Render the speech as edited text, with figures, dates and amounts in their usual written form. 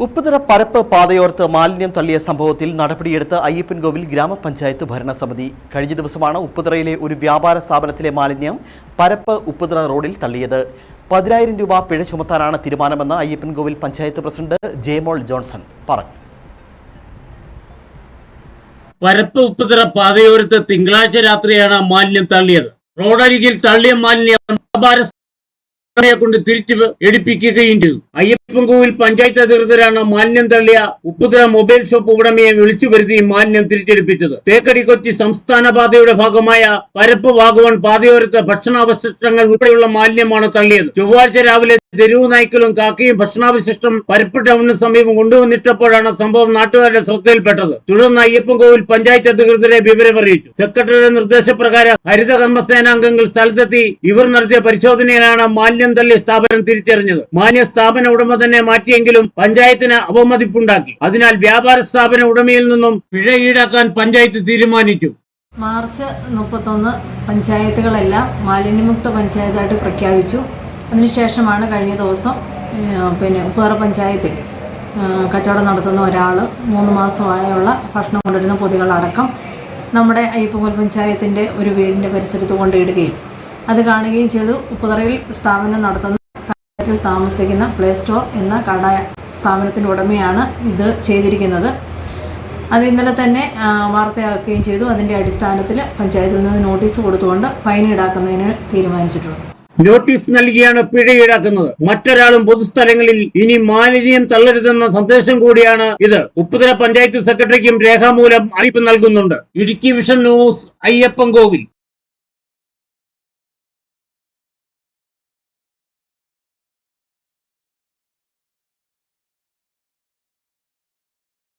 ഉപ്പുതറ പരപ്പ് പാതയോർത്ത് മാലിന്യം തള്ളിയ സംഭവത്തിൽ നടപടിയെടുത്ത് അയ്യപ്പൻകോവിൽ ഗ്രാമപഞ്ചായത്ത് ഭരണസമിതി. കഴിഞ്ഞ ദിവസമാണ് ഉപ്പുതറയിലെ ഒരു വ്യാപാര സ്ഥാപനത്തിലെ മാലിന്യം പരപ്പ് ഉപ്പുതറ റോഡിൽ തള്ളിയത്. 10,000 രൂപ പിഴ ചുമത്താനാണ് തീരുമാനമെന്ന് അയ്യപ്പൻകോവിൽ പഞ്ചായത്ത് പ്രസിഡന്റ് ജയമോൾ ജോൺസൺ പറഞ്ഞു. പരപ്പ് ഉപ്പുതറ പാതയോരത്ത് തിങ്കളാഴ്ച രാത്രിയാണ് മാലിന്യം തള്ളിയത്. റോഡരികിൽ തള്ളിയ മാലിന്യം വ്യാപാര കൊണ്ട് തിരിച്ചു എടുപ്പിക്കുകയും ചെയ്തു. അയ്യപ്പൻകോവിൽ പഞ്ചായത്ത് അധികൃതരാണ് മാലിന്യം തള്ളിയ ഉപ്പുതറ മൊബൈൽ ഷോപ്പ് ഉടമയെ വിളിച്ചു വരുത്തി മാലിന്യം തിരിച്ചെടുപ്പിച്ചത്. തേക്കടി കൊച്ചി സംസ്ഥാന പാതയുടെ ഭാഗമായ പരപ്പ് വാഗവൺ പാതയോരത്ത് ഭക്ഷണാവശിഷ്ടങ്ങൾ ഉൾപ്പെടെയുള്ള മാലിന്യമാണ് തള്ളിയത്. ചൊവ്വാഴ്ച രാവിലെ തെരുവു നായ്ക്കളും കാക്കയും ഭക്ഷണാവശിഷ്ടം പരപ്പ് ടൗണിന് സമീപം കൊണ്ടുവന്നിട്ടപ്പോഴാണ് സംഭവം നാട്ടുകാരുടെ ശ്രദ്ധയിൽപ്പെട്ടത്. തുടർന്ന് അയ്യപ്പൻകോവിൽ പഞ്ചായത്ത് അധികൃതരെ വിവരം അറിയിച്ചു. സെക്രട്ടറിയുടെ നിർദ്ദേശപ്രകാരം ഹരിത കർമ്മസേനാംഗങ്ങൾ സ്ഥലത്തെത്തി ഇവർ നടത്തിയ പരിശോധനയിലാണ് മാലിന്യം തള്ളി സ്ഥാപനം തിരിച്ചറിഞ്ഞത്. മാലിന്യ സ്ഥാപന ഉടമ തന്നെ മാറ്റിയെങ്കിലും പഞ്ചായത്തിന് അവമതിപ്പുണ്ടാക്കി. അതിനാൽ വ്യാപാര സ്ഥാപന ഉടമയിൽ നിന്നും പിഴ ഈടാക്കാൻ പഞ്ചായത്ത് തീരുമാനിച്ചു. മാർച്ച് 31 പഞ്ചായത്തുകളെല്ലാം മാലിന്യമുക്ത പഞ്ചായത്തായിട്ട് പ്രഖ്യാപിച്ചു. അതിനുശേഷമാണ് കഴിഞ്ഞ ദിവസം ഉപ്പുതറ പഞ്ചായത്തിൽ കച്ചവടം നടത്തുന്ന ഒരാൾ 3 മാസമായുള്ള ഭക്ഷണം കൊണ്ടുവരുന്ന പൊതികളടക്കം നമ്മുടെ അയ്യപ്പൻകോവിൽ പഞ്ചായത്തിൻ്റെ ഒരു വീടിൻ്റെ പരിസരത്ത് കൊണ്ടിടുകയും അത് കാണുകയും ചെയ്തു. ഉപ്പുതറയിൽ സ്ഥാപനം നടത്തുന്ന കടയിൽ താമസിക്കുന്ന പ്ലേ സ്റ്റോർ എന്ന കട സ്ഥാപനത്തിൻ്റെ ഉടമയാണ് ഇത് ചെയ്തിരിക്കുന്നത്. അത് ഇന്നലെ തന്നെ വാർത്തയാക്കുകയും ചെയ്തു. അതിൻ്റെ അടിസ്ഥാനത്തിൽ പഞ്ചായത്തിൽ നിന്ന് നോട്ടീസ് കൊടുത്തുകൊണ്ട് ഫൈൻ ഈടാക്കുന്നതിന് തീരുമാനിച്ചിട്ടുണ്ട്. നോട്ടീസ് നൽകിയാണ് പിഴ ഈടാക്കുന്നത്. മറ്റൊരാളും പൊതുസ്ഥലങ്ങളിൽ ഇനി മാലിന്യം തള്ളരുതെന്ന സന്ദേശം കൂടിയാണ് ഇത്. ഉപ്പുതറ പഞ്ചായത്ത് സെക്രട്ടറിക്കും രേഖാമൂലം അറിയിപ്പ് നൽകുന്നുണ്ട്. Idukki vision news, Ayyappancoil.